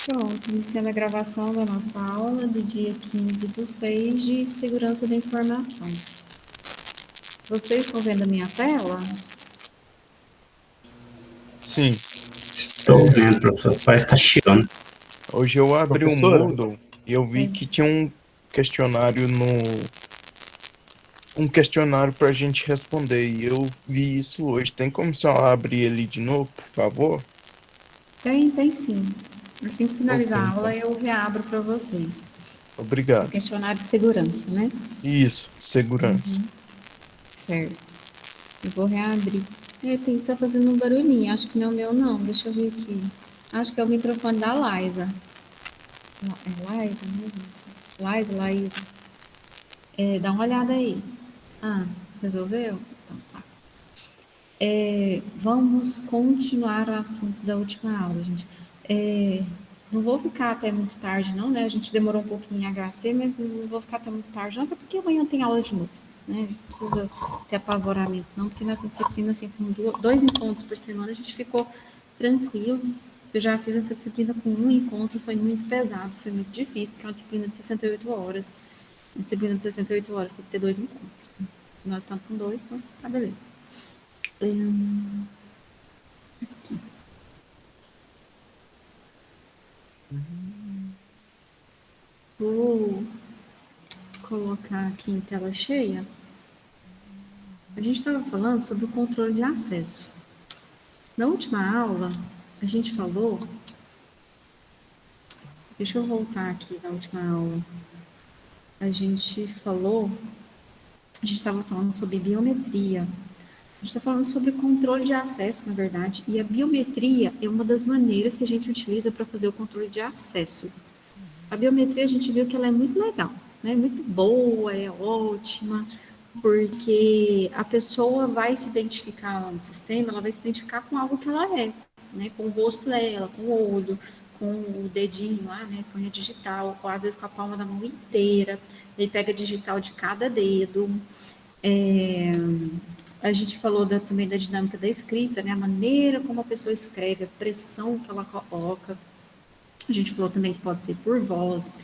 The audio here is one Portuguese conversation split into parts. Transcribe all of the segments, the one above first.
Pronto, iniciando a gravação da nossa aula do dia 15/6 de segurança da informação. Vocês estão vendo a minha tela? Sim. Estou vendo, professor. Parece que está chiando. Hoje eu abri o Professora? Moodle e eu vi que tinha um questionário para a gente responder e eu vi isso hoje. Tem como só abrir ele de novo, por favor? Tem sim. Assim que finalizar Ok, a aula, então. eu reabro para vocês. O Obrigado. questionário de segurança, né? Isso, segurança. Certo. Eu vou reabrir. Tem que estar fazendo um barulhinho. Acho que não é o meu, não. Deixa eu ver aqui. Acho que é o microfone da Laísa. É Laísa, né, gente? Laísa. Dá uma olhada aí. Resolveu? Então tá. Vamos continuar o assunto da última aula, gente. Não vou ficar até muito tarde, não, né? A gente demorou um pouquinho em HC, mas não vou ficar até muito tarde, não, até porque amanhã tem aula de novo, né? A gente não precisa ter apavoramento, não, porque nessa disciplina, assim, com 2 encontros por semana, a gente ficou tranquilo. Eu já fiz essa disciplina com um encontro, foi muito pesado, foi muito difícil, porque é uma disciplina de 68 horas. A disciplina de 68 horas tem que ter 2 encontros. Nós estamos com 2, então tá beleza. Vou colocar aqui em tela cheia. A gente estava falando sobre o controle de acesso. Na última aula, a gente falou. Deixa eu voltar aqui na última aula. A gente estava falando sobre biometria. A gente está falando sobre controle de acesso, na verdade, e a biometria é uma das maneiras que a gente utiliza para fazer o controle de acesso. A biometria, a gente viu que ela é muito legal, né? Muito boa, é ótima, porque a pessoa vai se identificar lá no sistema, ela vai se identificar com algo que ela é, né? Com o rosto dela, com o olho, com o dedinho lá, né? Põe a digital, ou às vezes com a palma da mão inteira, ele pega a digital de cada dedo. A gente falou também da dinâmica da escrita, né? A maneira como a pessoa escreve, a pressão que ela coloca. A gente falou também que pode ser por voz,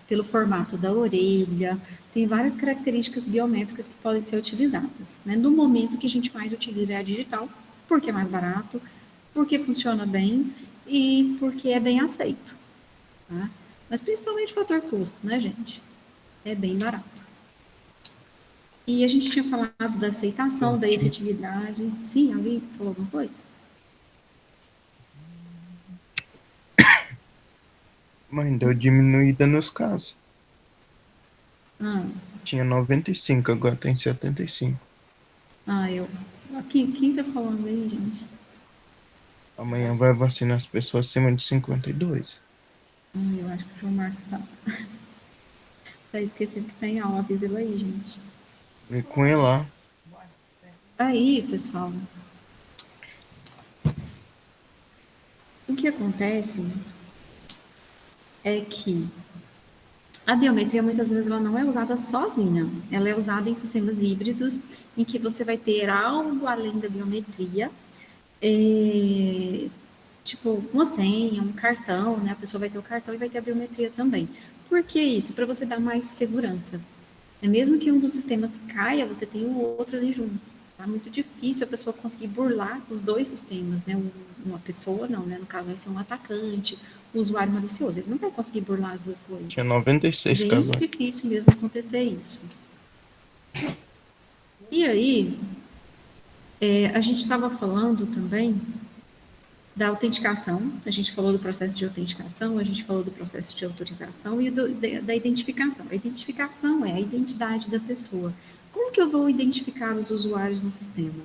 pelo formato da orelha, tem várias características biométricas que podem ser utilizadas. Né? No momento que a gente mais utiliza é a digital, porque é mais barato, porque funciona bem e porque é bem aceito. Tá? Mas principalmente o fator custo, né, gente? É bem barato. E a gente tinha falado da aceitação, da efetividade. Sim, alguém falou alguma coisa? Mas deu diminuída nos casos. Ah, Tinha 95, agora tem 75. eu. Aqui, quem tá falando aí, gente? Amanhã vai vacinar as pessoas acima de 52. Eu acho que o João Marcos tá. Tá esquecendo que tem aula, avisa ele aí, gente. Vê com ele lá. Aí, pessoal, o que acontece é que a biometria muitas vezes ela não é usada sozinha, ela é usada em sistemas híbridos em que você vai ter algo além da biometria, tipo uma senha, um cartão, né? A pessoa vai ter o cartão e vai ter a biometria também. Por que isso? Para você dar mais segurança. Mesmo que um dos sistemas caia, você tem o outro ali junto. Tá muito difícil a pessoa conseguir burlar os dois sistemas, né? Uma pessoa não, né? No caso vai ser um atacante, um usuário malicioso. Ele não vai conseguir burlar as duas coisas. Tinha 96 Bem casais. difícil mesmo acontecer isso. E aí, a gente estava falando também da autenticação, a gente falou do processo de autenticação, a gente falou do processo de autorização e da identificação. A identificação é a identidade da pessoa. Como que eu vou identificar os usuários no sistema?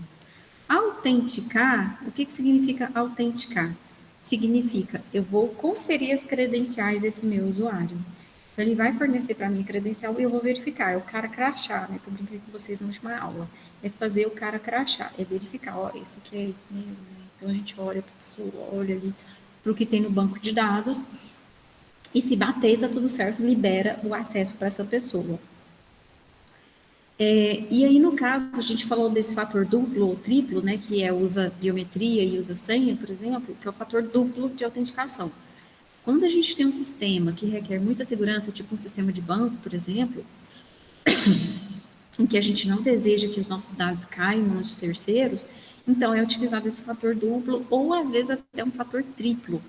Autenticar, o que significa autenticar? Significa, eu vou conferir as credenciais desse meu usuário. Então, ele vai fornecer para mim a credencial e eu vou verificar. É o cara crachá, né? Que eu brinquei com vocês na última aula. É fazer o cara crachá, é verificar, ó, esse aqui é esse mesmo, né? Então, a gente olha para a pessoa, olha ali para o que tem no banco de dados e se bater, tá tudo certo, libera o acesso para essa pessoa. E aí, no caso, a gente falou desse fator duplo ou triplo, né, que usa biometria e usa senha, por exemplo, que é o fator duplo de autenticação. Quando a gente tem um sistema que requer muita segurança, tipo um sistema de banco, por exemplo, em que a gente não deseja que os nossos dados caiam nos terceiros, então é utilizado esse fator duplo ou às vezes até um fator triplo.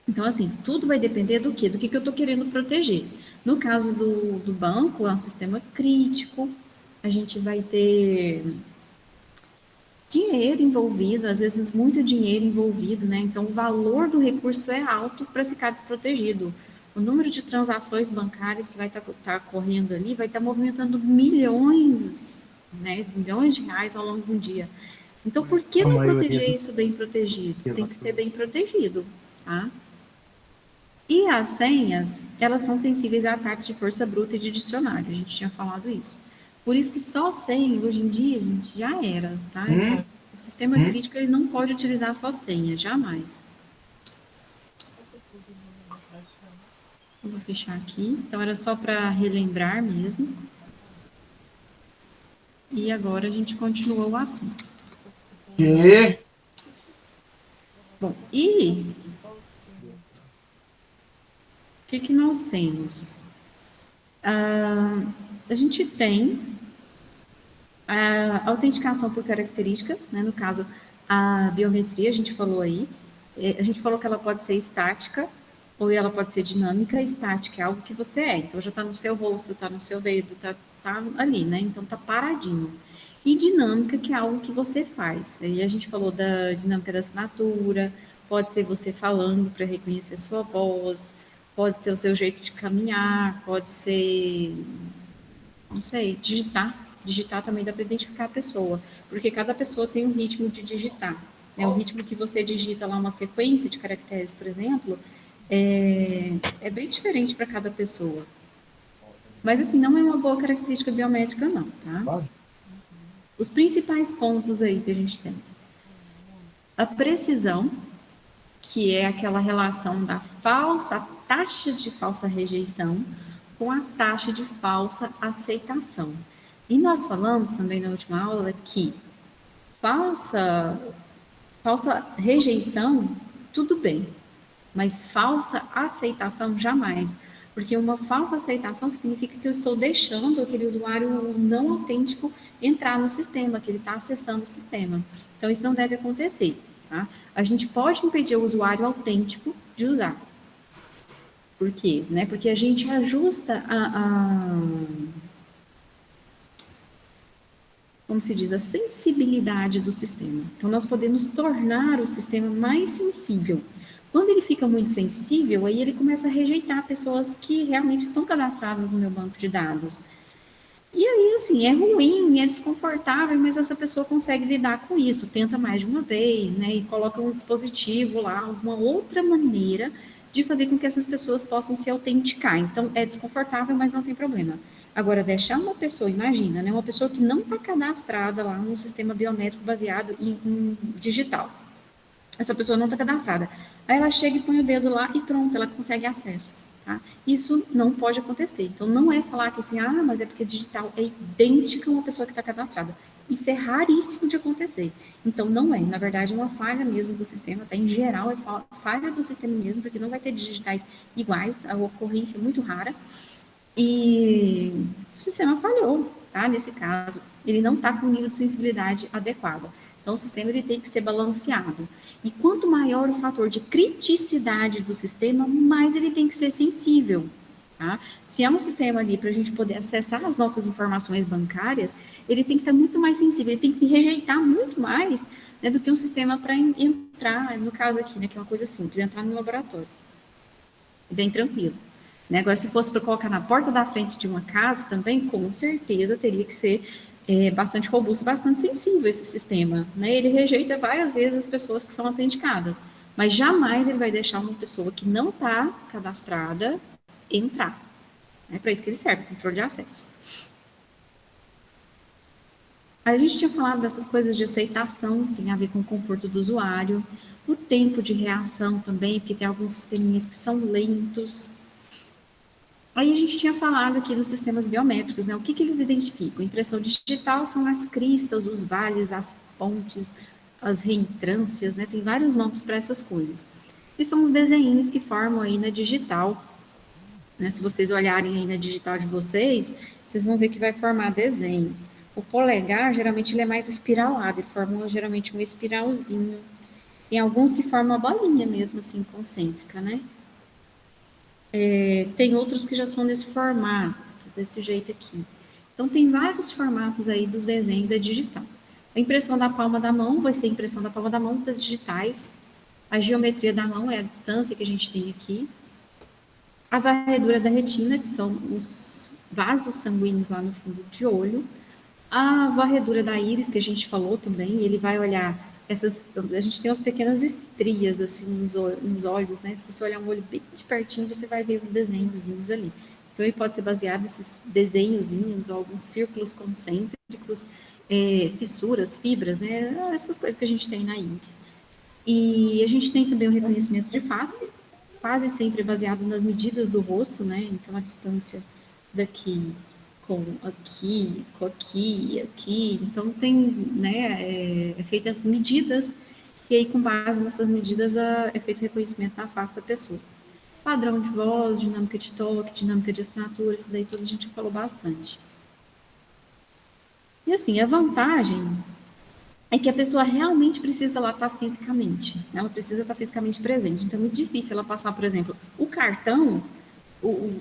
Então, assim, tudo vai depender do quê? Do que eu estou querendo proteger. No caso do banco, é um sistema crítico, a gente vai ter dinheiro envolvido, às vezes muito dinheiro envolvido, né? Então, o valor do recurso é alto para ficar desprotegido. O número de transações bancárias que vai estar correndo ali vai estar movimentando milhões, né? Milhões de reais ao longo de um dia. Então, por que A não maioria proteger do... isso bem protegido? Tem que ser Exatamente. bem protegido, tá? E as senhas, elas são sensíveis a ataques de força bruta e de dicionário. A gente tinha falado isso. Por isso que só senha, hoje em dia, gente, já era, tá? O sistema crítico, ele não pode utilizar só senha, jamais. Eu vou fechar aqui. Então, era só para relembrar mesmo. E agora a gente continua o assunto. Que? Bom, e o que nós temos? A gente tem a autenticação por característica, né? No caso, a biometria, a gente falou aí. A gente falou que ela pode ser estática ou ela pode ser dinâmica. Estática é algo que você é. Então, já está no seu rosto, está no seu dedo, tá ali, né? Então, tá paradinho. E dinâmica, que é algo que você faz. Aí a gente falou da dinâmica da assinatura, pode ser você falando para reconhecer sua voz, pode ser o seu jeito de caminhar, pode ser, não sei, digitar. Digitar também dá para identificar a pessoa, porque cada pessoa tem um ritmo de digitar. Né? O ritmo que você digita lá, uma sequência de caracteres, por exemplo, é bem diferente para cada pessoa. Mas, assim, não é uma boa característica biométrica, não, tá? Os principais pontos aí que a gente tem. A precisão, que é aquela relação da falsa, a taxa de falsa rejeição com a taxa de falsa aceitação. E nós falamos também na última aula que falsa rejeição, tudo bem, mas falsa aceitação, jamais. Porque uma falsa aceitação significa que eu estou deixando aquele usuário não autêntico entrar no sistema, que ele está acessando o sistema. Então, isso não deve acontecer. Tá? A gente pode impedir o usuário autêntico de usar. Por quê? Né? Porque a gente ajusta como se diz, a sensibilidade do sistema. Então, nós podemos tornar o sistema mais sensível. Quando ele fica muito sensível, aí ele começa a rejeitar pessoas que realmente estão cadastradas no meu banco de dados. E aí, assim, é ruim, é desconfortável, mas essa pessoa consegue lidar com isso, tenta mais de uma vez, né, e coloca um dispositivo lá, alguma outra maneira de fazer com que essas pessoas possam se autenticar. Então, é desconfortável, mas não tem problema. Agora, deixar uma pessoa, imagina, né, uma pessoa que não está cadastrada lá num sistema biométrico baseado em digital. Essa pessoa não está cadastrada. Aí ela chega e põe o dedo lá e pronto, ela consegue acesso. Tá? Isso não pode acontecer. Então, não é falar que assim, mas é porque digital é idêntica a uma pessoa que está cadastrada. Isso é raríssimo de acontecer. Então, não é. Na verdade, é uma falha mesmo do sistema, tá? Em geral, é falha do sistema mesmo, porque não vai ter digitais iguais, a ocorrência é muito rara. E o sistema falhou, tá? Nesse caso, ele não está com o nível de sensibilidade adequado. Então, o sistema ele tem que ser balanceado. E quanto maior o fator de criticidade do sistema, mais ele tem que ser sensível. Tá? Se é um sistema ali para a gente poder acessar as nossas informações bancárias, ele tem que estar muito mais sensível, ele tem que rejeitar muito mais, né, do que um sistema para entrar, no caso aqui, né, que é uma coisa simples, entrar no laboratório. Bem tranquilo. Né? Agora, se fosse para colocar na porta da frente de uma casa, também, com certeza, teria que ser bastante robusto, bastante sensível esse sistema. Né? Ele rejeita várias vezes as pessoas que são autenticadas, mas jamais ele vai deixar uma pessoa que não está cadastrada entrar. É para isso que ele serve, controle de acesso. A gente tinha falado dessas coisas de aceitação, que tem a ver com o conforto do usuário, o tempo de reação também, porque tem alguns sisteminhas que são lentos. Aí a gente tinha falado aqui dos sistemas biométricos, né? O que eles identificam? Impressão digital são as cristas, os vales, as pontes, as reentrâncias, né? Tem vários nomes para essas coisas. que são os desenhos que formam aí na digital, né? Se vocês olharem aí na digital de vocês, vocês vão ver que vai formar desenho. O polegar, geralmente, ele é mais espiralado, ele forma geralmente uma espiralzinho. Tem alguns que formam uma bolinha mesmo, assim, concêntrica, né? Tem outros que já são desse formato, desse jeito aqui. Então, tem vários formatos aí do desenho da digital. A impressão da palma da mão vai ser a impressão da palma da mão das digitais. A geometria da mão é a distância que a gente tem aqui. A varredura da retina, que são os vasos sanguíneos lá no fundo de olho. A varredura da íris, que a gente falou também, ele vai olhar essas. A gente tem umas pequenas estrias assim nos olhos, né? Se você olhar um olho bem de pertinho, você vai ver os desenhozinhos ali. Então, ele pode ser baseado nesses desenhozinhos, alguns círculos concêntricos, fissuras, fibras, né? Essas coisas que a gente tem na íris. E a gente tem também o reconhecimento de face, quase sempre baseado nas medidas do rosto, né? Então, a distância daqui com aqui, com aqui e aqui. Então, tem, né, feitas as medidas, e aí, com base nessas medidas, é feito o reconhecimento da face da pessoa. Padrão de voz, dinâmica de toque, dinâmica de assinatura, isso daí tudo a gente falou bastante. E assim, a vantagem é que a pessoa realmente precisa lá estar fisicamente, né? Ela precisa estar fisicamente presente. Então, é muito difícil ela passar, por exemplo, o cartão,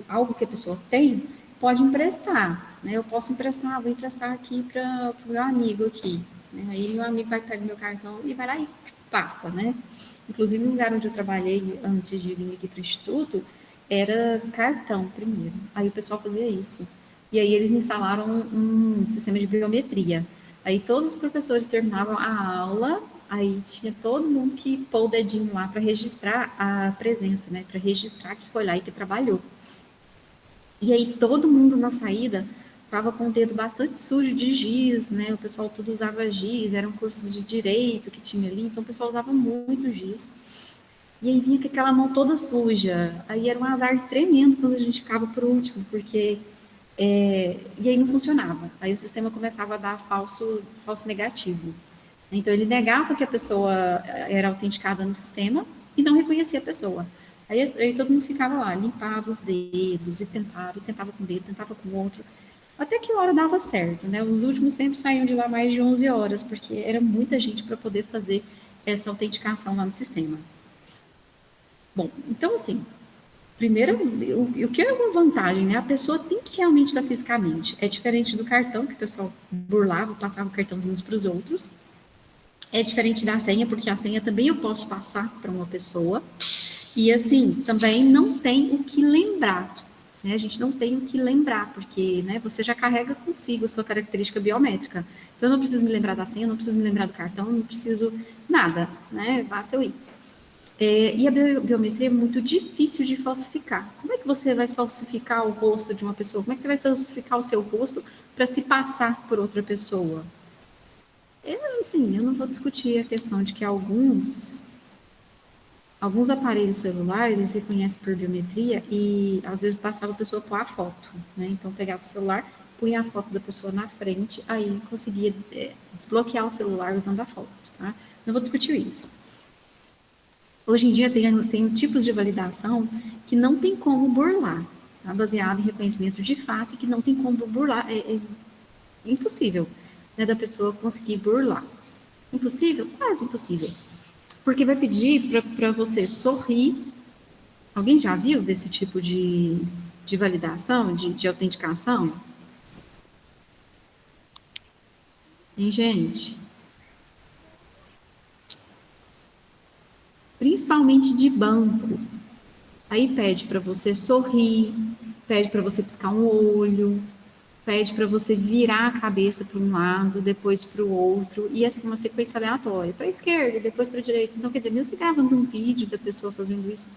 algo que a pessoa tem, pode emprestar, né? Eu posso emprestar, vou emprestar aqui para o meu amigo aqui, né? Aí meu amigo vai pegar meu cartão e vai lá e passa, né? Inclusive, no lugar onde eu trabalhei antes de vir aqui para o Instituto, era cartão primeiro. Aí o pessoal fazia isso. E aí eles instalaram um sistema de biometria. Aí todos os professores terminavam a aula, aí tinha todo mundo que pôr o dedinho lá para registrar a presença, né? Para registrar que foi lá e que trabalhou. E aí todo mundo na saída estava com o dedo bastante sujo de giz, né? O pessoal tudo usava giz, eram cursos de direito que tinha ali, então o pessoal usava muito giz. E aí vinha com aquela mão toda suja. Aí era um azar tremendo quando a gente ficava por último, porque e aí não funcionava. Aí o sistema começava a dar falso negativo. Então ele negava que a pessoa era autenticada no sistema e não reconhecia a pessoa. Aí todo mundo ficava lá, limpava os dedos e tentava com um dedo, tentava com o outro, até que uma hora dava certo, né? Os últimos sempre saíam de lá mais de 11 horas, porque era muita gente para poder fazer essa autenticação lá no sistema. Bom, então assim, primeiro, o que é uma vantagem, né? A pessoa tem que realmente estar fisicamente. É diferente do cartão, que o pessoal burlava, passava cartãozinhos para os outros. É diferente da senha, porque a senha também eu posso passar para uma pessoa. E assim, também não tem o que lembrar. Né? A gente não tem o que lembrar, porque né, você já carrega consigo a sua característica biométrica. Então, eu não preciso me lembrar da senha, eu não preciso me lembrar do cartão, eu não preciso nada, né? Basta eu ir. E a biometria é muito difícil de falsificar. Como é que você vai falsificar o rosto de uma pessoa? Como é que você vai falsificar o seu rosto para se passar por outra pessoa? Assim, eu não vou discutir a questão de que alguns aparelhos celulares, eles reconhecem por biometria e, às vezes, passava a pessoa por a foto, né? Então, pegava o celular, punha a foto da pessoa na frente, aí conseguia desbloquear o celular usando a foto, tá? Não vou discutir isso. Hoje em dia tem tipos de validação que não tem como burlar, tá? Baseado em reconhecimento de face, que não tem como burlar, é impossível, né, da pessoa conseguir burlar. Impossível? Quase impossível. Porque vai pedir para você sorrir. Alguém já viu desse tipo de validação, de autenticação? Hein, gente? Principalmente de banco. Aí pede para você sorrir, pede para você piscar um olho, pede para você virar a cabeça para um lado, depois para o outro, e assim uma sequência aleatória, para a esquerda, depois para a direita. Então, quer dizer, mesmo você gravando um vídeo da pessoa fazendo isso,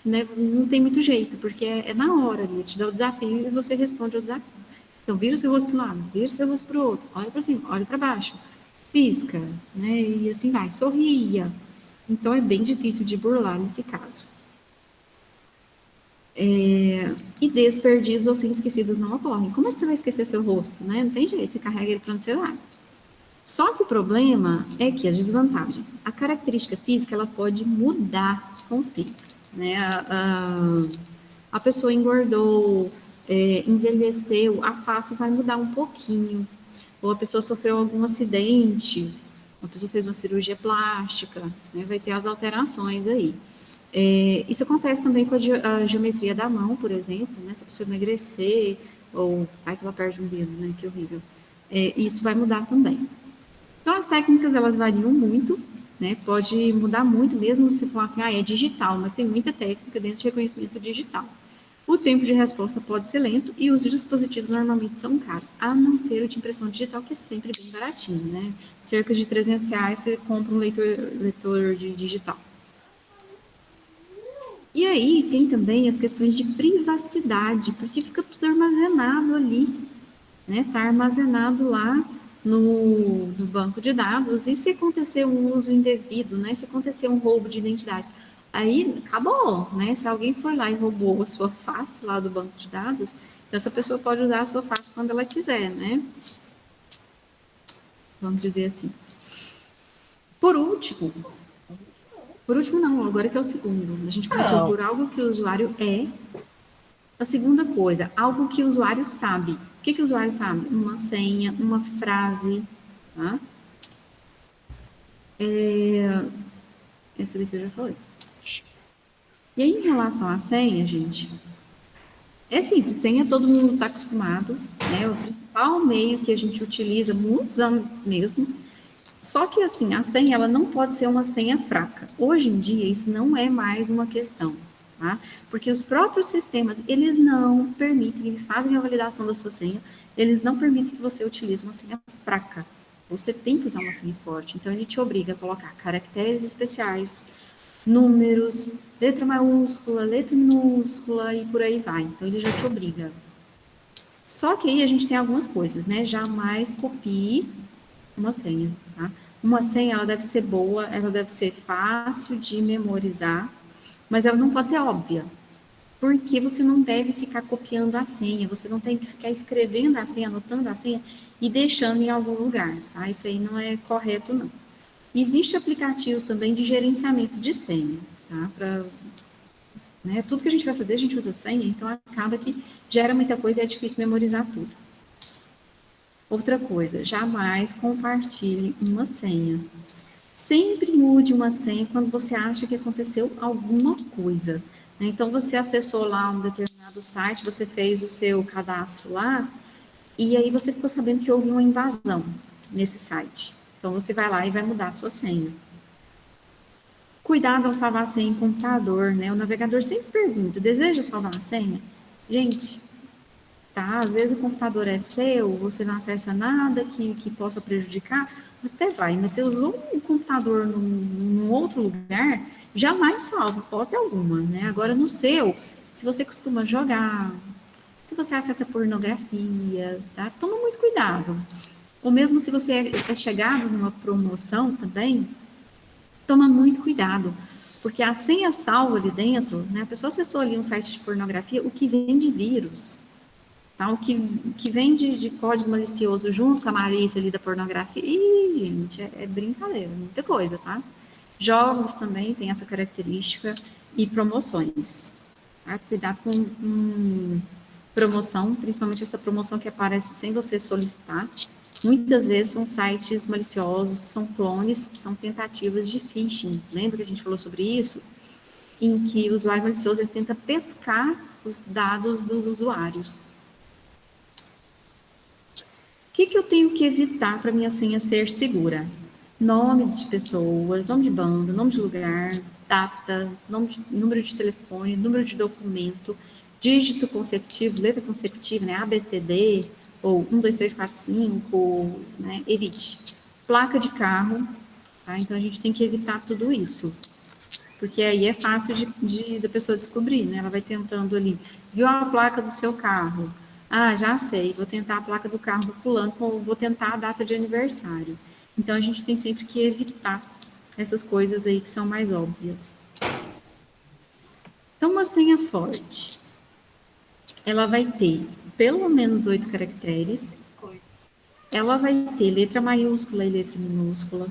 né, não tem muito jeito, porque é na hora ali, te dá o desafio e você responde ao desafio. Então, vira o seu rosto para um lado, vira o seu rosto para o outro, olha para cima, olha para baixo, pisca, né, e assim vai, sorria. Então, é bem difícil de burlar nesse caso. E desperdiços ou sem esquecidos não ocorrem. Como é que você vai esquecer seu rosto, né? Não tem jeito, você carrega ele para onde você vai. Só que o problema é que as desvantagens. A característica física, ela pode mudar com o tempo, né? A pessoa engordou, envelheceu, a face vai mudar um pouquinho. Ou a pessoa sofreu algum acidente, a pessoa fez uma cirurgia plástica, né? Vai ter as alterações aí. Isso acontece também com a geometria da mão, por exemplo, né? Se a pessoa emagrecer, ou vai que ela perde um dedo, né? Que horrível. Isso vai mudar também. Então, as técnicas, elas variam muito, né? Pode mudar muito, mesmo se falar assim, é digital, mas tem muita técnica dentro de reconhecimento digital. O tempo de resposta pode ser lento e os dispositivos normalmente são caros, a não ser o de impressão digital, que é sempre bem baratinho, né? Cerca de R$ 300 você compra um leitor de digital. E aí tem também as questões de privacidade, porque fica tudo armazenado ali, né? Está armazenado lá no banco de dados, e se acontecer um uso indevido, né? Se acontecer um roubo de identidade, aí acabou, né? Se alguém foi lá e roubou a sua face lá do banco de dados, então essa pessoa pode usar a sua face quando ela quiser, né? Vamos dizer assim. Por último não, agora que é o segundo. A gente começou por algo que o usuário é. A segunda coisa, algo que o usuário sabe. O que o usuário sabe? Uma senha, uma frase, tá? Essa daqui eu já falei. E aí, em relação à senha, gente, é simples, senha todo mundo está acostumado, né? O principal meio que a gente utiliza, muitos anos mesmo. Só que, assim, a senha, ela não pode ser uma senha fraca. Hoje em dia, isso não é mais uma questão, tá? Porque os próprios sistemas, eles não permitem, eles fazem a validação da sua senha, eles não permitem que você utilize uma senha fraca. Você tem que usar uma senha forte. Então, ele te obriga a colocar caracteres especiais, números, letra maiúscula, letra minúscula e por aí vai. Então, ele já te obriga. Só que aí a gente tem algumas coisas, né? Jamais copie uma senha, tá? Uma senha, ela deve ser boa, ela deve ser fácil de memorizar, mas ela não pode ser óbvia, porque você não deve ficar copiando a senha, você não tem que ficar escrevendo a senha, anotando a senha e deixando em algum lugar, tá? Isso aí não é correto, não. Existem aplicativos também de gerenciamento de senha, tá? Né, tudo que a gente vai fazer, a gente usa senha, então acaba que gera muita coisa e é difícil memorizar tudo. Outra coisa, jamais compartilhe uma senha. Sempre mude uma senha quando você acha que aconteceu alguma coisa. Né? Então, você acessou lá um determinado site, você fez o seu cadastro lá, e aí você ficou sabendo que houve uma invasão nesse site. Então, você vai lá e vai mudar a sua senha. Cuidado ao salvar a senha em computador, né? O navegador sempre pergunta, deseja salvar a senha? Gente, tá? Às vezes o computador é seu, você não acessa nada que possa prejudicar, até vai, mas se usou um computador num outro lugar, jamais salva, hipótese alguma, né? Agora no seu, se você costuma jogar, se você acessa pornografia, tá? Toma muito cuidado. Ou mesmo se você é chegado numa promoção também, toma muito cuidado, porque a senha salva ali dentro, né? A pessoa acessou ali um site de pornografia, o que vem de vírus, tá? O que vem de código malicioso junto com a malícia ali da pornografia, gente, é brincadeira, muita coisa, tá? Jogos também têm essa característica e promoções. Tá? Cuidado com promoção, principalmente essa promoção que aparece sem você solicitar. Muitas vezes são sites maliciosos, são clones, são tentativas de phishing. Lembra que a gente falou sobre isso? Em que o usuário malicioso ele tenta pescar os dados dos usuários. O que eu tenho que evitar para minha senha ser segura? Nome de pessoas, nome de banda, nome de lugar, data, número de telefone, número de documento, dígito consecutivo, letra consecutiva, né, ABCD, ou 1, 2, 3, 4, 5, né, evite. Placa de carro, tá? Então a gente tem que evitar tudo isso, porque aí é fácil da pessoa descobrir, né? Ela vai tentando ali, viu a placa do seu carro? Ah, já sei, vou tentar a placa do carro do fulano, vou tentar a data de aniversário. Então a gente tem sempre que evitar essas coisas aí que são mais óbvias. Então uma senha forte, ela vai ter pelo menos 8 caracteres, ela vai ter letra maiúscula e letra minúscula,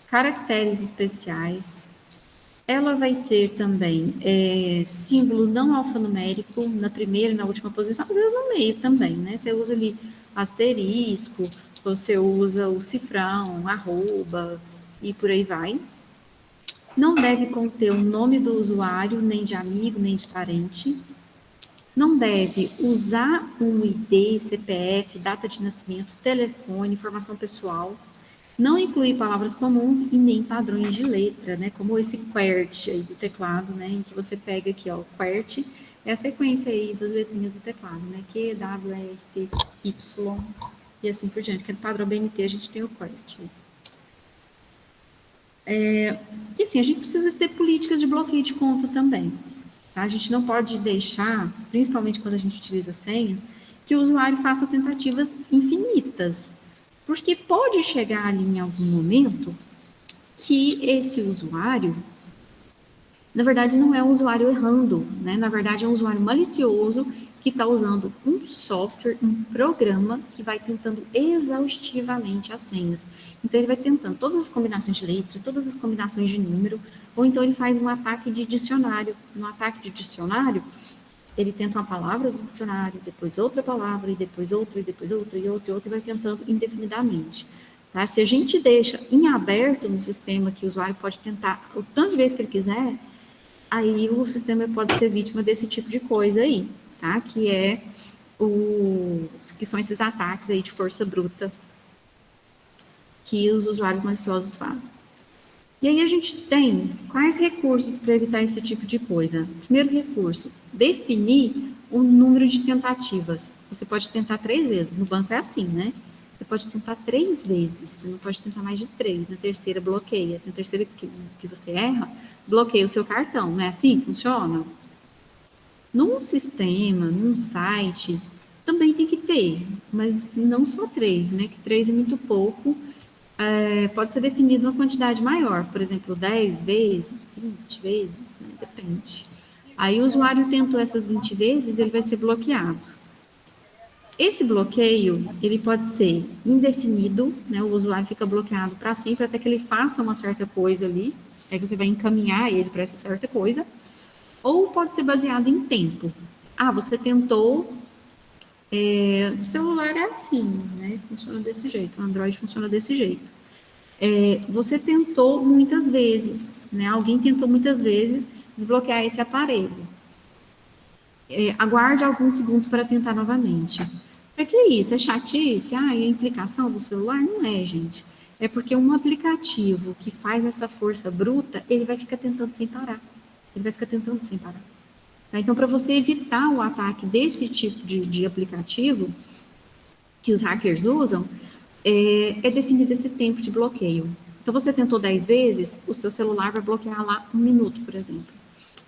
caracteres especiais, ela vai ter também símbolo não alfanumérico na primeira e na última posição, às vezes no meio também, né? Você usa ali asterisco, você usa o cifrão, arroba e por aí vai. Não deve conter o nome do usuário, nem de amigo, nem de parente. Não deve usar um ID, CPF, data de nascimento, telefone, informação pessoal. Não incluir palavras comuns e nem padrões de letra, né? Como esse QWERTY aí do teclado, né? Em que você pega aqui, ó, o QWERTY é a sequência aí das letrinhas do teclado, né? Q, W, R, T, Y e assim por diante. Que é do padrão BNT, a gente tem o QWERTY. E assim, a gente precisa ter políticas de bloqueio de conta também. Tá? A gente não pode deixar, principalmente quando a gente utiliza senhas, que o usuário faça tentativas infinitas. Porque pode chegar ali em algum momento que esse usuário, na verdade, não é um usuário errando, né? Na verdade, é um usuário malicioso que está usando um software, um programa que vai tentando exaustivamente as senhas. Então, ele vai tentando todas as combinações de letra, todas as combinações de número, ou então ele faz um ataque de dicionário. No ataque de dicionário, ele tenta uma palavra do dicionário, depois outra palavra, e depois outra, e depois outra, e outra, e outra, e vai tentando indefinidamente. Tá? Se a gente deixa em aberto no sistema que o usuário pode tentar o tanto de vezes que ele quiser, aí o sistema pode ser vítima desse tipo de coisa aí, tá? Que são esses ataques aí de força bruta que os usuários maliciosos fazem. E aí a gente tem quais recursos para evitar esse tipo de coisa? Primeiro recurso, definir o número de tentativas. Você pode tentar 3 vezes, no banco é assim, né? Você pode tentar 3 vezes, você não pode tentar mais de 3. Na terceira, bloqueia. Na terceira que você erra, bloqueia o seu cartão, não é assim que funciona? Num sistema, num site, também tem que ter, mas não só 3, né? Que 3 é muito pouco. Pode ser definido uma quantidade maior, por exemplo, 10 vezes, 20 vezes, né? Depende. Aí o usuário tentou essas 20 vezes, ele vai ser bloqueado. Esse bloqueio, ele pode ser indefinido, né? O usuário fica bloqueado para sempre até que ele faça uma certa coisa ali, aí você vai encaminhar ele para essa certa coisa, ou pode ser baseado em tempo. Ah, você tentou, o celular é assim, né? Funciona desse jeito, o Android funciona desse jeito. Você tentou muitas vezes, né? Alguém tentou muitas vezes desbloquear esse aparelho. Aguarde alguns segundos para tentar novamente. Para que isso? É chatice? E a implicação do celular? Não é, gente. É porque um aplicativo que faz essa força bruta, ele vai ficar tentando sem parar. Ele vai ficar tentando sem parar. Tá? Então, para você evitar o ataque desse tipo de aplicativo que os hackers usam, é definido esse tempo de bloqueio. Então, você tentou 10 vezes, o seu celular vai bloquear lá 1 minuto, por exemplo.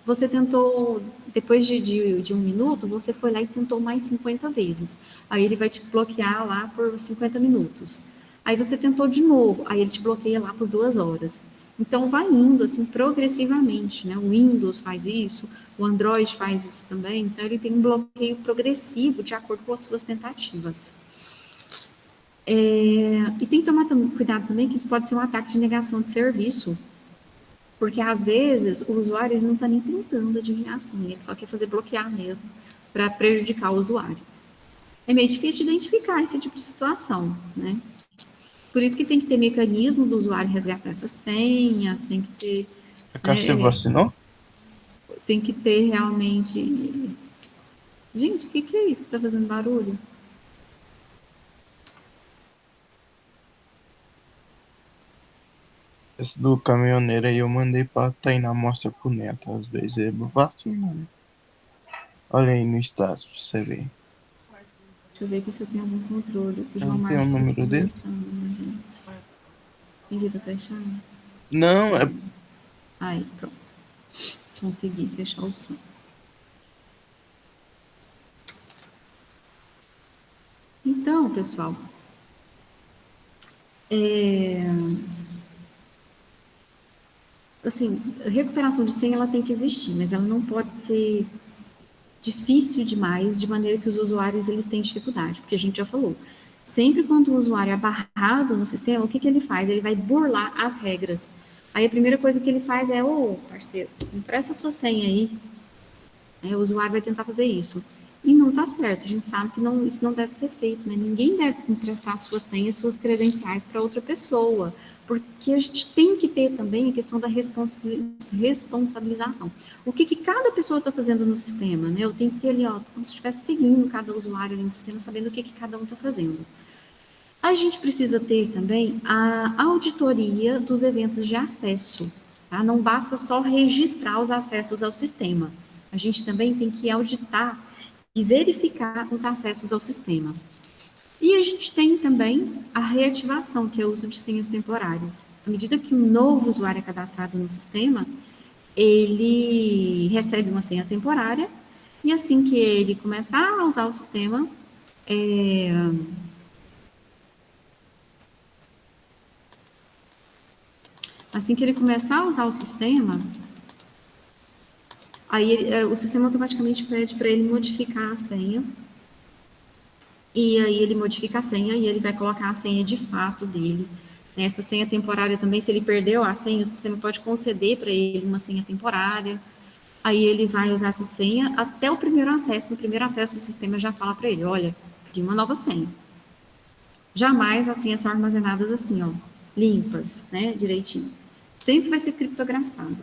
Você tentou, depois de 1 minuto, você foi lá e tentou mais 50 vezes. Aí ele vai te bloquear lá por 50 minutos. Aí você tentou de novo, aí ele te bloqueia lá por 2 horas. Então, vai indo assim progressivamente, né? O Windows faz isso, o Android faz isso também. Então, ele tem um bloqueio progressivo de acordo com as suas tentativas. E tem que tomar cuidado também que isso pode ser um ataque de negação de serviço. Porque, às vezes, o usuário ele não está nem tentando adivinhar assim, ele só quer fazer bloquear mesmo, para prejudicar o usuário. É meio difícil de identificar esse tipo de situação, né? Por isso que tem que ter mecanismo do usuário resgatar essa senha, tem que ter... A Caixa vacinou? Tem que ter realmente... Gente, o que é isso que está fazendo barulho? Esse do caminhoneiro aí eu mandei pra Tainá mostra pro Neto. Às vezes é vacina, né? Olha aí no status pra você ver. Deixa eu ver aqui se eu tenho algum controle. O João Não tem o Marcos está número dele? conversando, né, gente? Entendi, tá fechando? Não, é. Aí, pronto. Consegui fechar o som. Então, pessoal, assim, a recuperação de senha ela tem que existir, mas ela não pode ser difícil demais, de maneira que os usuários eles têm dificuldade, porque a gente já falou, Sempre quando o usuário é barrado no sistema, o que ele faz? Ele vai burlar as regras. Aí a primeira coisa que ele faz é, ô, parceiro, me presta sua senha aí. O usuário vai tentar fazer isso. E não está certo, a gente sabe que isso não deve ser feito, né? Ninguém deve emprestar suas senhas, suas credenciais para outra pessoa, porque a gente tem que ter também a questão da responsabilização. O que cada pessoa está fazendo no sistema, né? Eu tenho que ter ali, ó, como se estivesse seguindo cada usuário ali no sistema, sabendo o que cada um está fazendo. A gente precisa ter também a auditoria dos eventos de acesso, tá? Não basta só registrar os acessos ao sistema. A gente também tem que auditar e verificar os acessos ao sistema. E a gente tem também a reativação, que é o uso de senhas temporárias. À medida que um novo usuário é cadastrado no sistema, ele recebe uma senha temporária, e assim que ele começar a usar o sistema, aí o sistema automaticamente pede para ele modificar a senha. E aí ele modifica a senha e ele vai colocar a senha de fato dele. Essa senha temporária também, se ele perdeu a senha, o sistema pode conceder para ele uma senha temporária. Aí ele vai usar essa senha até o primeiro acesso. No primeiro acesso, o sistema já fala para ele, olha, cria uma nova senha. Jamais as senhas são armazenadas assim, ó, limpas, né, direitinho. Sempre vai ser criptografado.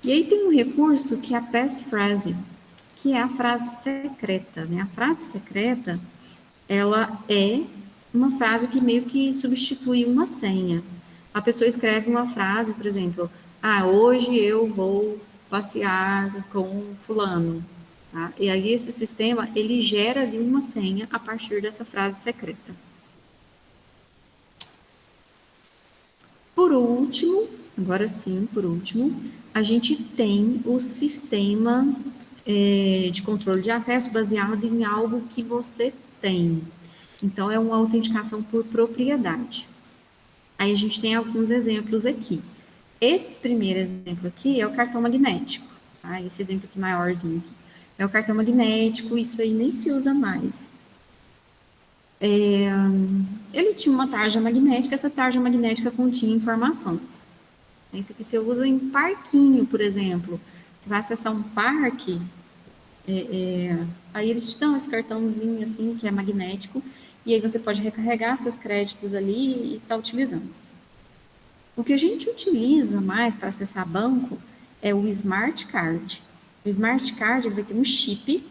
E aí tem um recurso que é a passphrase, que é a frase secreta, né? A frase secreta, ela é uma frase que meio que substitui uma senha. A pessoa escreve uma frase, por exemplo, hoje eu vou passear com fulano, tá? E aí esse sistema, ele gera ali uma senha a partir dessa frase secreta. Por último, agora sim, por último, a gente tem o sistema de controle de acesso baseado em algo que você tem. Então, é uma autenticação por propriedade. Aí a gente tem alguns exemplos aqui. Esse primeiro exemplo aqui é o cartão magnético, tá? Esse exemplo aqui maiorzinho aqui. É o cartão magnético, isso aí nem se usa mais. Ele tinha uma tarja magnética, essa tarja magnética continha informações. Isso aqui você usa em parquinho, por exemplo. Você vai acessar um parque, aí eles te dão esse cartãozinho assim, que é magnético, e aí você pode recarregar seus créditos ali e tá utilizando. O que a gente utiliza mais para acessar banco é o Smart Card. O Smart Card, ele vai ter um chip,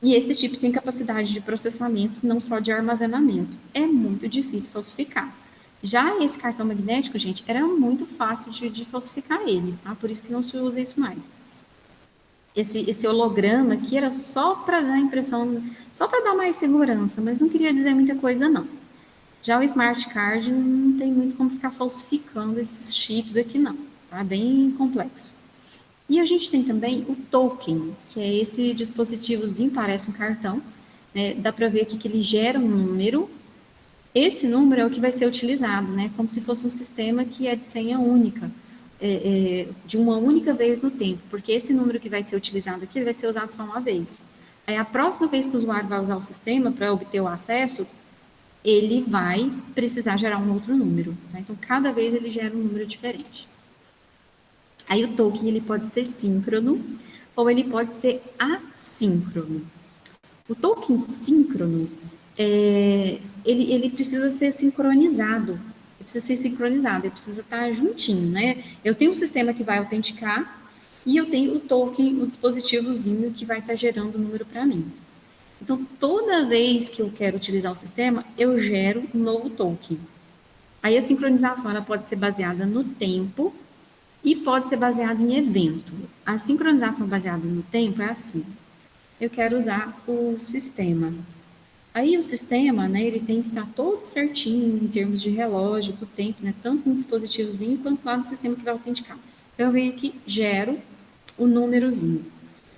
e esse chip tem capacidade de processamento, não só de armazenamento. É muito difícil falsificar. Já esse cartão magnético, gente, era muito fácil de falsificar ele, tá? Por isso que não se usa isso mais. Esse holograma aqui era só para dar a impressão, só para dar mais segurança, mas não queria dizer muita coisa, não. Já o Smart Card não tem muito como ficar falsificando esses chips aqui, não. Tá bem complexo. E a gente tem também o token, que é esse dispositivozinho, parece um cartão, né? Dá para ver aqui que ele gera um número. Esse número é o que vai ser utilizado, né? Como se fosse um sistema que é de senha única, de uma única vez no tempo, porque esse número que vai ser utilizado aqui vai ser usado só uma vez. Aí a próxima vez que o usuário vai usar o sistema para obter o acesso, ele vai precisar gerar um outro número. Tá? Então, cada vez ele gera um número diferente. Aí o token ele pode ser síncrono ou ele pode ser assíncrono. O token síncrono, ele precisa ser sincronizado. Ele precisa estar juntinho, né? Eu tenho um sistema que vai autenticar e eu tenho o token, o dispositivozinho que vai estar gerando o número para mim. Então, toda vez que eu quero utilizar o sistema, eu gero um novo token. Aí a sincronização ela pode ser baseada no tempo e pode ser baseada em evento. A sincronização baseada no tempo é assim. Eu quero usar o sistema. Aí o sistema, né, ele tem que estar todo certinho em termos de relógio, do tempo, né, tanto no dispositivozinho quanto lá no sistema que vai autenticar. Então, eu venho aqui, gero o númerozinho.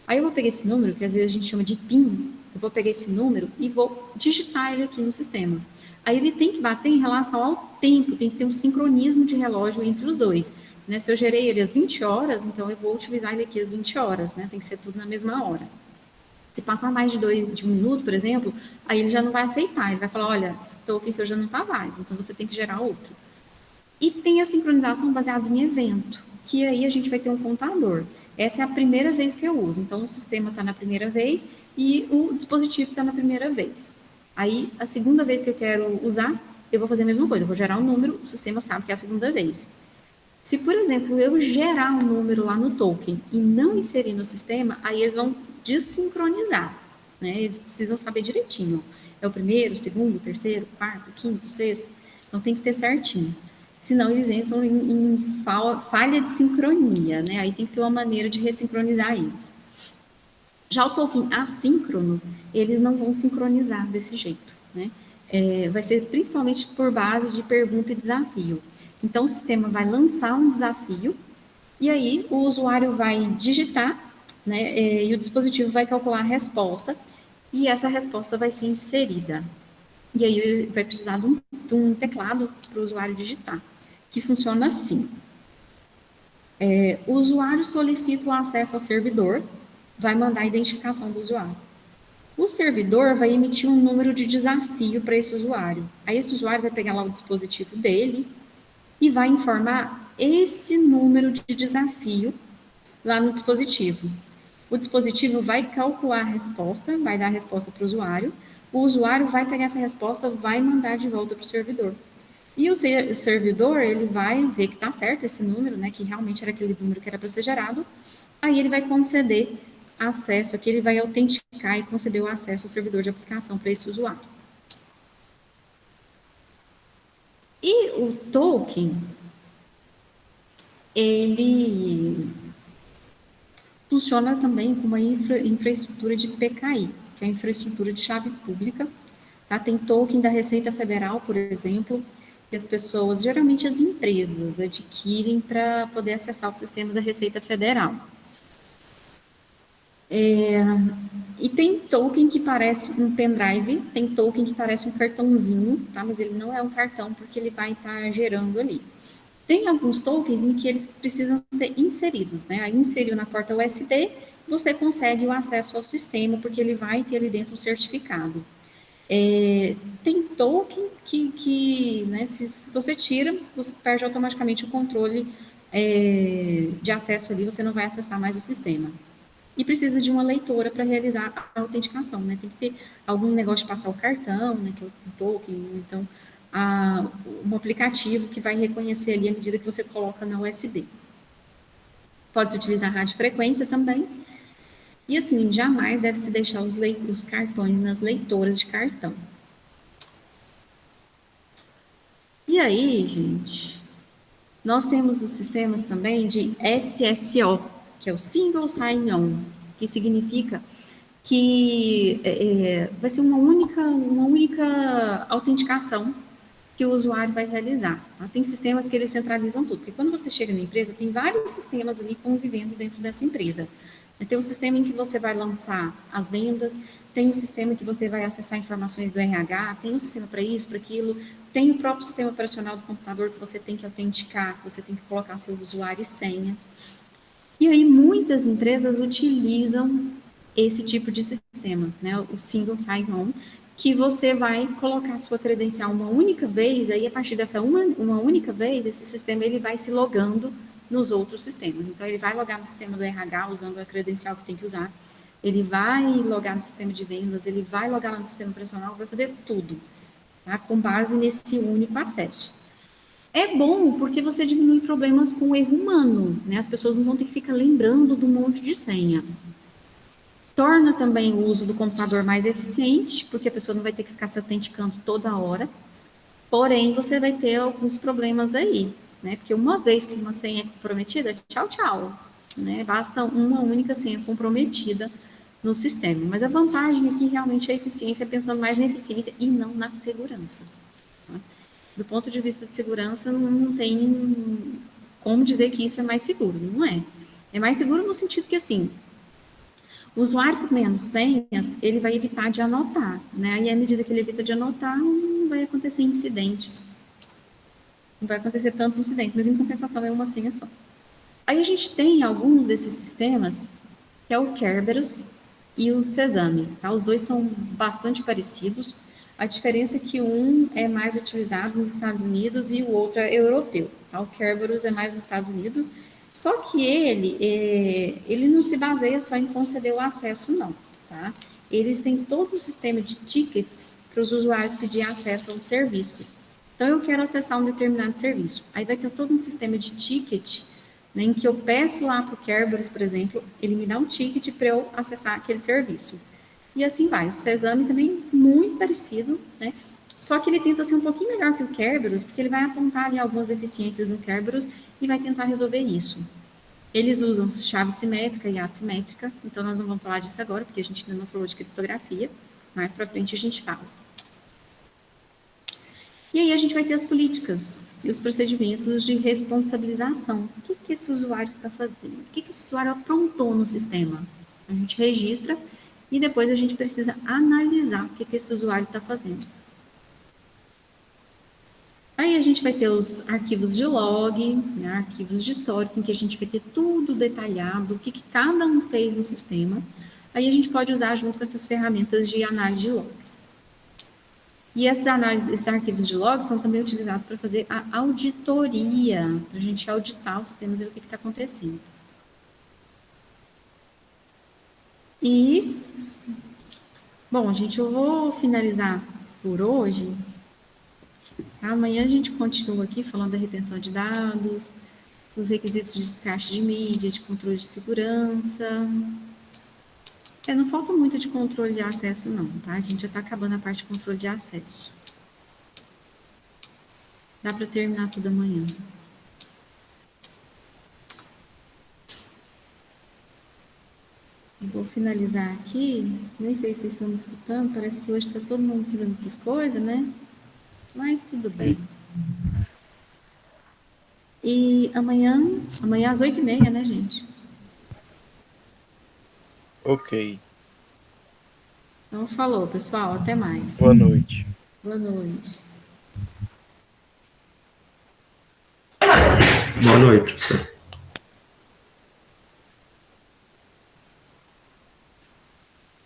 Aí eu vou pegar esse número, que às vezes a gente chama de PIN, eu vou pegar esse número e vou digitar ele aqui no sistema. Aí ele tem que bater em relação ao tempo, tem que ter um sincronismo de relógio entre os dois. Né? Se eu gerei ele às 20 horas, então eu vou utilizar ele aqui às 20 horas, né? Tem que ser tudo na mesma hora. Se passar mais de um minuto, por exemplo, aí ele já não vai aceitar, ele vai falar, olha, esse token seu já não está válido, então você tem que gerar outro. E tem a sincronização baseada em evento, que aí a gente vai ter um contador. Essa é a primeira vez que eu uso, então o sistema está na primeira vez e o dispositivo está na primeira vez. Aí, a segunda vez que eu quero usar, eu vou fazer a mesma coisa, eu vou gerar um número, o sistema sabe que é a segunda vez. Se, por exemplo, eu gerar um número lá no token e não inserir no sistema, aí eles vão desincronizar, né? Eles precisam saber direitinho. É o primeiro, segundo, terceiro, quarto, quinto, sexto. Então tem que ter certinho. Senão eles entram em falha de sincronia, né? Aí tem que ter uma maneira de ressincronizar eles. Já o token assíncrono, eles não vão sincronizar desse jeito, né? Vai ser principalmente por base de pergunta e desafio. Então, o sistema vai lançar um desafio e aí o usuário vai digitar, né? E o dispositivo vai calcular a resposta e essa resposta vai ser inserida. E aí vai precisar de um teclado para o usuário digitar, que funciona assim. O usuário solicita o acesso ao servidor, vai mandar a identificação do usuário. O servidor vai emitir um número de desafio para esse usuário. Aí esse usuário vai pegar lá o dispositivo dele e vai informar esse número de desafio lá no dispositivo. O dispositivo vai calcular a resposta, vai dar a resposta para o usuário vai pegar essa resposta, vai mandar de volta para o servidor. E o servidor, ele vai ver que está certo esse número, né, que realmente era aquele número que era para ser gerado, aí ele vai conceder acesso, aqui ele vai autenticar e conceder o acesso ao servidor de aplicação para esse usuário. E o token, ele funciona também com uma infraestrutura de PKI, que é a infraestrutura de chave pública. Tá? Tem token da Receita Federal, por exemplo, que as pessoas, geralmente as empresas, adquirem para poder acessar o sistema da Receita Federal. E tem token que parece um pendrive, tem token que parece um cartãozinho, tá? Mas ele não é um cartão porque ele vai estar gerando ali. Tem alguns tokens em que eles precisam ser inseridos, né? Aí inseriu na porta USB, você consegue o acesso ao sistema porque ele vai ter ali dentro o certificado. Tem token que né, se você tira, você perde automaticamente o controle de acesso ali, você não vai acessar mais o sistema. E precisa de uma leitora para realizar a autenticação, né? Tem que ter algum negócio de passar o cartão, né? Que é o token, então um aplicativo que vai reconhecer ali à medida que você coloca na USB. Pode utilizar radiofrequência também. E assim, jamais deve se deixar os cartões nas leitoras de cartão. E aí, gente, nós temos os sistemas também de SSO, que é o Single Sign-On, que significa que vai ser uma única autenticação que o usuário vai realizar. Tá? Tem sistemas que eles centralizam tudo, porque quando você chega na empresa, tem vários sistemas ali convivendo dentro dessa empresa. Tem um sistema em que você vai lançar as vendas, tem um sistema que você vai acessar informações do RH, tem um sistema para isso, para aquilo, tem o próprio sistema operacional do computador que você tem que autenticar, que você tem que colocar seu usuário e senha. E aí muitas empresas utilizam esse tipo de sistema, né, o Single Sign-On, que você vai colocar a sua credencial uma única vez, aí a partir dessa uma única vez, esse sistema ele vai se logando nos outros sistemas. Então, ele vai logar no sistema do RH usando a credencial que tem que usar, ele vai logar no sistema de vendas, ele vai logar lá no sistema operacional, vai fazer tudo, tá? Com base nesse único acesso. É bom porque você diminui problemas com o erro humano, né? As pessoas não vão ter que ficar lembrando do monte de senha. Torna também o uso do computador mais eficiente, porque a pessoa não vai ter que ficar se autenticando toda hora. Porém, você vai ter alguns problemas aí, né? Porque uma vez que uma senha é comprometida, tchau, tchau. Né? Basta uma única senha comprometida no sistema. Mas a vantagem aqui realmente é a eficiência, pensando mais na eficiência e não na segurança. Tá? Do ponto de vista de segurança, não tem como dizer que isso é mais seguro, não é? É mais seguro no sentido que, assim, o usuário com menos senhas, ele vai evitar de anotar, né? E à medida que ele evita de anotar, não vai acontecer incidentes. Não vai acontecer tantos incidentes, mas em compensação é uma senha só. Aí a gente tem alguns desses sistemas, que é o Kerberos, e o Sesame, tá? Os dois são bastante parecidos. A diferença é que um é mais utilizado nos Estados Unidos e o outro é europeu, tá? O Kerberos é mais nos Estados Unidos, só que ele não se baseia só em conceder o acesso, não, tá? Eles têm todo um sistema de tickets para os usuários pedir acesso ao serviço. Então, eu quero acessar um determinado serviço. Aí vai ter todo um sistema de ticket, né, em que eu peço lá para o Kerberos, por exemplo, ele me dá um ticket para eu acessar aquele serviço. E assim vai. O Sesame também muito parecido, né? Só que ele tenta ser um pouquinho melhor que o Kerberos, porque ele vai apontar ali algumas deficiências no Kerberos e vai tentar resolver isso. Eles usam chave simétrica e assimétrica, então nós não vamos falar disso agora, porque a gente ainda não falou de criptografia. Mais para frente a gente fala. E aí a gente vai ter as políticas e os procedimentos de responsabilização. O que esse usuário está fazendo? O que esse usuário aprontou no sistema? A gente registra e depois a gente precisa analisar o que esse usuário está fazendo. Aí a gente vai ter os arquivos de log, né, arquivos de histórico, em que a gente vai ter tudo detalhado, o que cada um fez no sistema. Aí a gente pode usar junto com essas ferramentas de análise de logs. E esses arquivos de logs são também utilizados para fazer a auditoria, para a gente auditar os sistemas e ver o que está acontecendo. E, bom, gente, eu vou finalizar por hoje. Tá? Amanhã a gente continua aqui falando da retenção de dados, os requisitos de descarte de mídia, de controle de segurança. Não falta muito de controle de acesso, não, tá? A gente já está acabando a parte de controle de acesso. Dá para terminar tudo amanhã. Eu vou finalizar aqui. Nem sei se vocês estão me escutando. Parece que hoje está todo mundo fazendo muitas coisas, né? Mas tudo bem. E amanhã às 8h30, né, gente? Ok. Então, falou, pessoal. Até mais. Boa noite. Boa noite. Boa noite, professor.